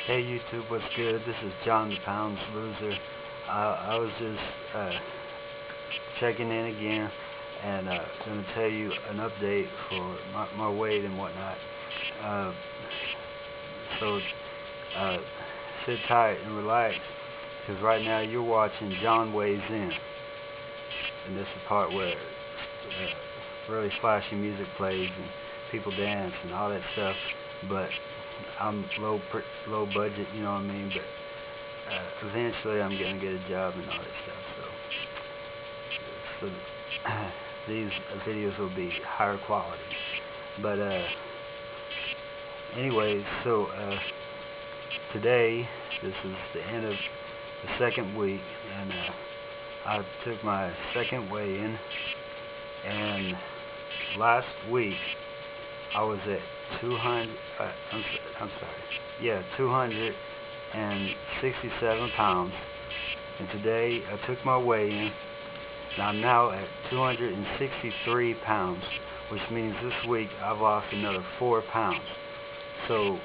Hey YouTube, what's good? This is John the Pounds Loser. I was just checking in again and going to tell you an update for my weight and whatnot. Uh, so sit tight and relax because right now you're watching Jon Weighs In. And this is the part where really flashy music plays and people dance and all that stuff. But I'm low budget, you know what I mean, but eventually I'm gonna get a job and all that stuff, so these videos will be higher quality. But anyway, so today, this is the end of the second week, and I took my second weigh-in, and last week I was at 267 pounds, and today I took my weigh-in, and I'm now at 263 pounds, which means this week I've lost another 4 pounds. So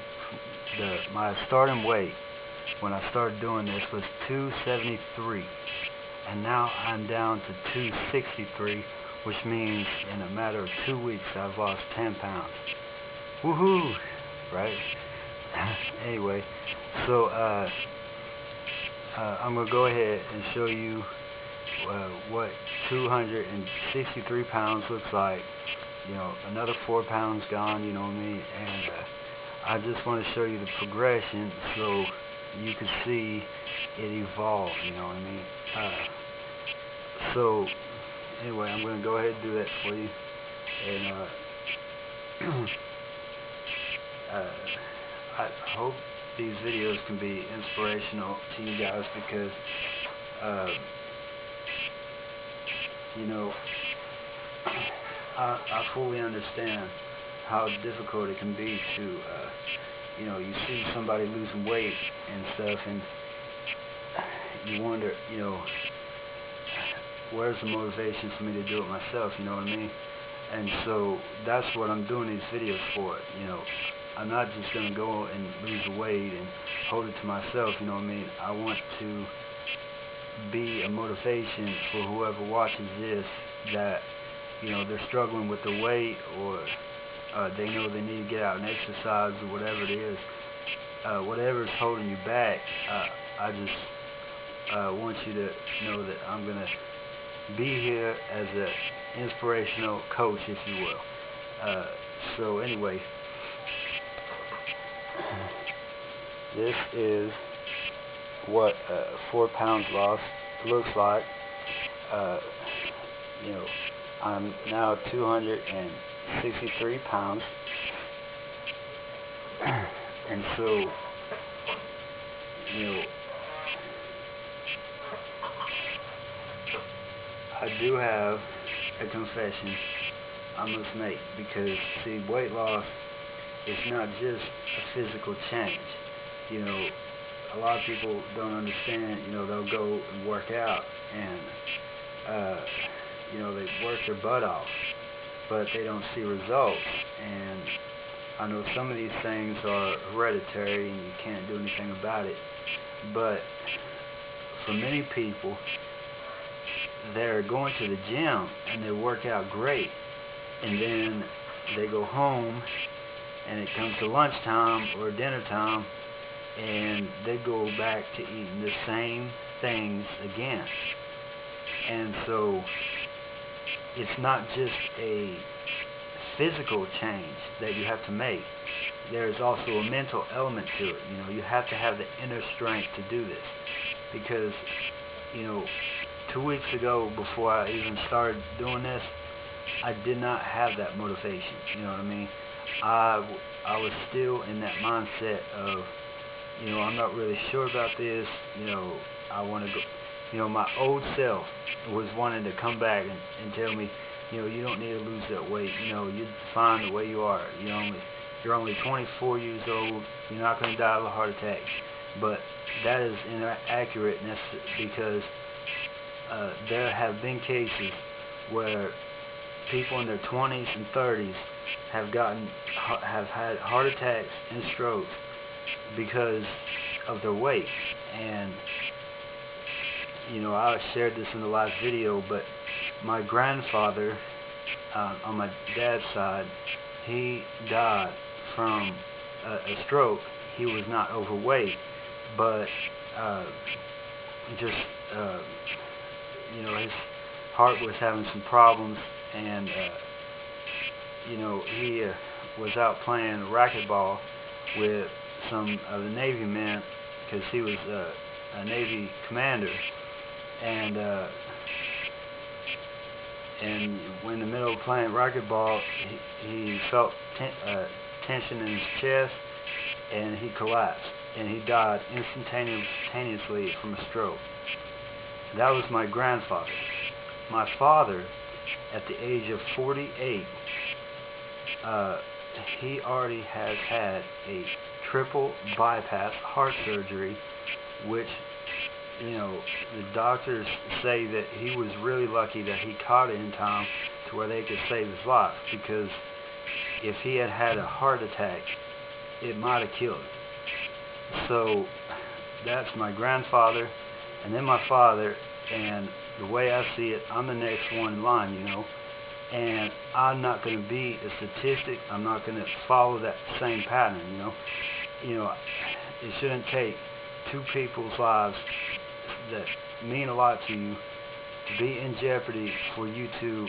my starting weight when I started doing this was 273, and now I'm down to 263, which means in a matter of 2 weeks I've lost 10 pounds. Woohoo! Right? Anyway, so I'm going to go ahead and show you what 263 pounds looks like. You know, another 4 pounds gone, you know what I mean? And I just want to show you the progression so you can see it evolve, you know what I mean? So anyway, I'm going to go ahead and do that for you, and I hope these videos can be inspirational to you guys, because you know, I fully understand how difficult it can be to you know, you see somebody losing weight and stuff, and you wonder, you know, where's the motivation for me to do it myself, you know what I mean? And so that's what I'm doing these videos for, you know. I'm not just going to go and lose the weight and hold it to myself, you know what I mean? I want to be a motivation for whoever watches this, that, you know, they're struggling with the weight, or they know they need to get out and exercise, or whatever it is. Whatever's holding you back, I just want you to know that I'm going to be here as an inspirational coach, if you will. So anyway, this is what 4 pounds lost looks like. You know, I'm now 263 pounds, and so, you know, I do have a confession I must make, because see, weight loss is not just a physical change. You know, a lot of people don't understand. You know, they'll go and work out, and you know, they work their butt off, but they don't see results. And I know some of these things are hereditary and you can't do anything about it, but for many people, they're going to the gym and they work out great, and then they go home and it comes to lunchtime or dinner time, and they go back to eating the same things again. And so it's not just a physical change that you have to make. There's also a mental element to it. You know, you have to have the inner strength to do this, because, you know, 2 weeks ago, before I even started doing this, I did not have that motivation, you know what I mean? I was still in that mindset of, you know, I'm not really sure about this, you know, I want to go, you know, my old self was wanting to come back and tell me, you know, you don't need to lose that weight, you know, you're fine the way you are, you know, you're only 24 years old, you're not going to die of a heart attack. But that is inaccurate, because there have been cases where people in their 20s and 30s have had heart attacks and strokes because of their weight. And I shared this in the last video, but my grandfather, on my dad's side, he died from a stroke. He was not overweight, but just his heart was having some problems, and he was out playing racquetball with some of the Navy men, because he was a Navy commander, and when in the middle of playing racquetball, he felt tension in his chest, and he collapsed, and he died instantaneously from a stroke. That was my grandfather. My father, at the age of 48, he already has had a triple bypass heart surgery, which the doctors say that he was really lucky that he caught it in time to where they could save his life, because if he had had a heart attack, it might have killed him. So that's my grandfather, and then my father, and the way I see it, I'm the next one in line, and I'm not going to be a statistic. I'm not going to follow that same pattern, It shouldn't take two people's lives that mean a lot to you to be in jeopardy for you to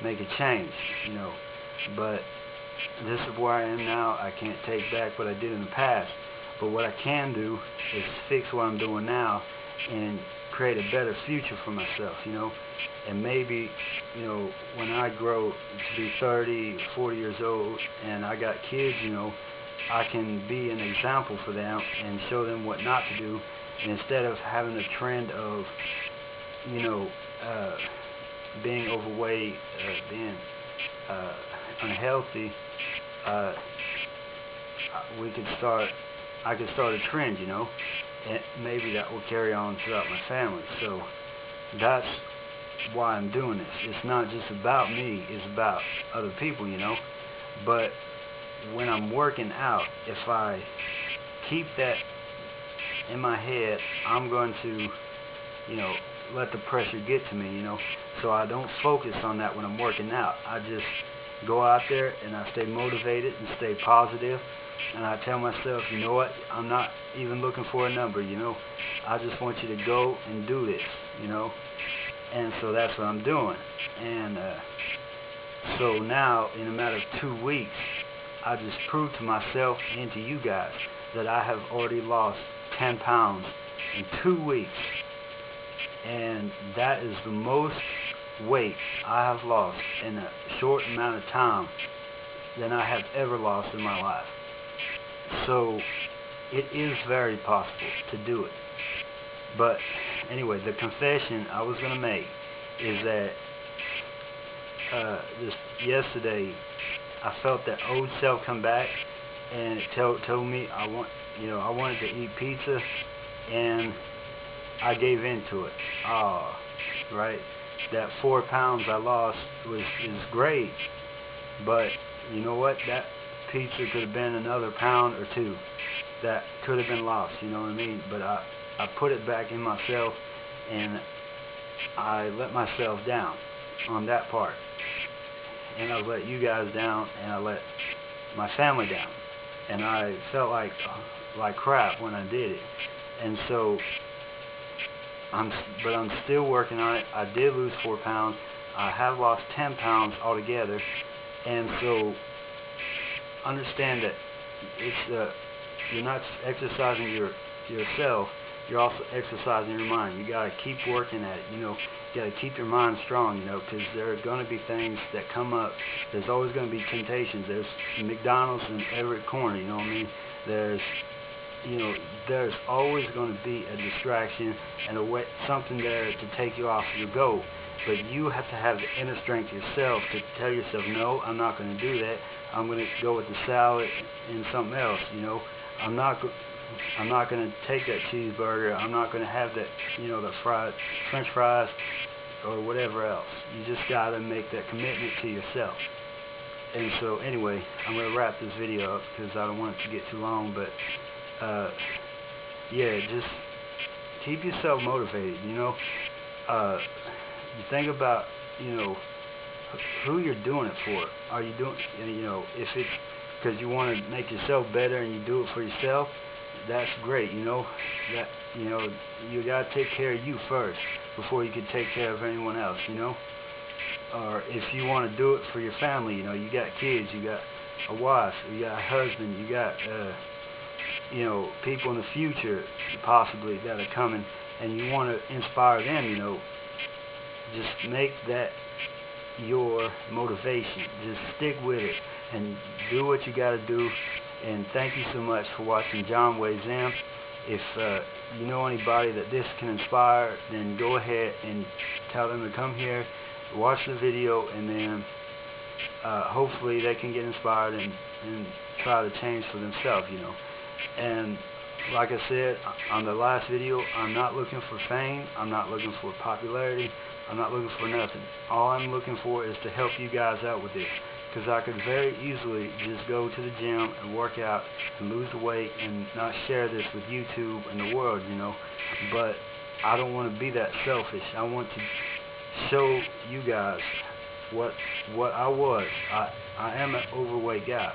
make a change, But this is where I am now. I can't take back what I did in the past, but what I can do is fix what I'm doing now and create a better future for myself, and maybe, when I grow to be 30, 40 years old, and I got kids, I can be an example for them and show them what not to do. And instead of having a trend of, being overweight, being unhealthy, I could start a trend, and maybe that will carry on throughout my family. So that's why I'm doing this. It's not just about me, it's about other people, But when I'm working out, if I keep that in my head, I'm going to, let the pressure get to me, So I don't focus on that when I'm working out. I just go out there and I stay motivated and stay positive, and I tell myself, you know what, I'm not even looking for a number, I just want you to go and do this, And so that's what I'm doing. And so now, in a matter of 2 weeks, I just proved to myself and to you guys that I have already lost 10 pounds in 2 weeks. And that is the most weight I have lost in a short amount of time than I have ever lost in my life. So it is very possible to do it. But anyway, the confession I was going to make is that just yesterday I felt that old self come back, and it told me I wanted to eat pizza, and I gave in to it. Right? That 4 pounds I lost is great, but you know what? That pizza could have been another pound or two that could have been lost, you know what I mean? But I put it back in myself, and I let myself down on that part, and I let you guys down, and I let my family down, and I felt like crap when I did it. And so I'm still working on it. I did lose 4 pounds. I have lost 10 pounds altogether. And so understand that it's you're not exercising yourself, you're also exercising your mind. You got to keep working at it, you got to keep your mind strong, because there are going to be things that come up. There's always going to be temptations. There's McDonald's in every corner, you know what I mean? There's always going to be a distraction and something there to take you off your goal. But you have to have the inner strength yourself to tell yourself, no, I'm not going to do that. I'm going to go with the salad and something else, I'm not going to take that cheeseburger. I'm not going to have that, the French fries or whatever else. You just got to make that commitment to yourself. And so anyway, I'm going to wrap this video up because I don't want it to get too long, but yeah, just keep yourself motivated. You think about, you know, who you're doing it for. Are you doing, if it's because you want to make yourself better and you do it for yourself, that's great. That you gotta take care of you first before you can take care of anyone else. Or if you want to do it for your family, you got kids, you got a wife, you got a husband, you got people in the future possibly that are coming, and you want to inspire them. Just make that your motivation. Just stick with it and do what you got to do. And thank you so much for watching Jon Weighs In. If you know anybody that this can inspire, then go ahead and tell them to come here, watch the video, and then hopefully they can get inspired and try to change for themselves. And like I said on the last video, I'm not looking for fame, I'm not looking for popularity, I'm not looking for nothing. All I'm looking for is to help you guys out with this, because I could very easily just go to the gym and work out and lose the weight and not share this with YouTube and the world, but I don't want to be that selfish. I want to show you guys what I was. I am an overweight guy,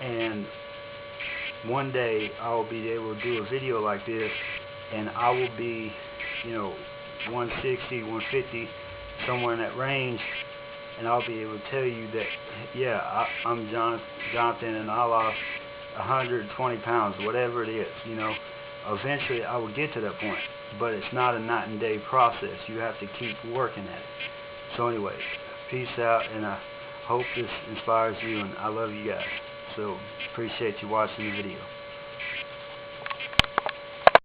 and one day I will be able to do a video like this, and I will be 160, 150, somewhere in that range, and I'll be able to tell you that, yeah, I'm Jonathan, and I lost 120 pounds, whatever it is. Eventually I will get to that point, but it's not a night and day process. You have to keep working at it. So anyway, peace out, and I hope this inspires you, and I love you guys. So appreciate you watching the video.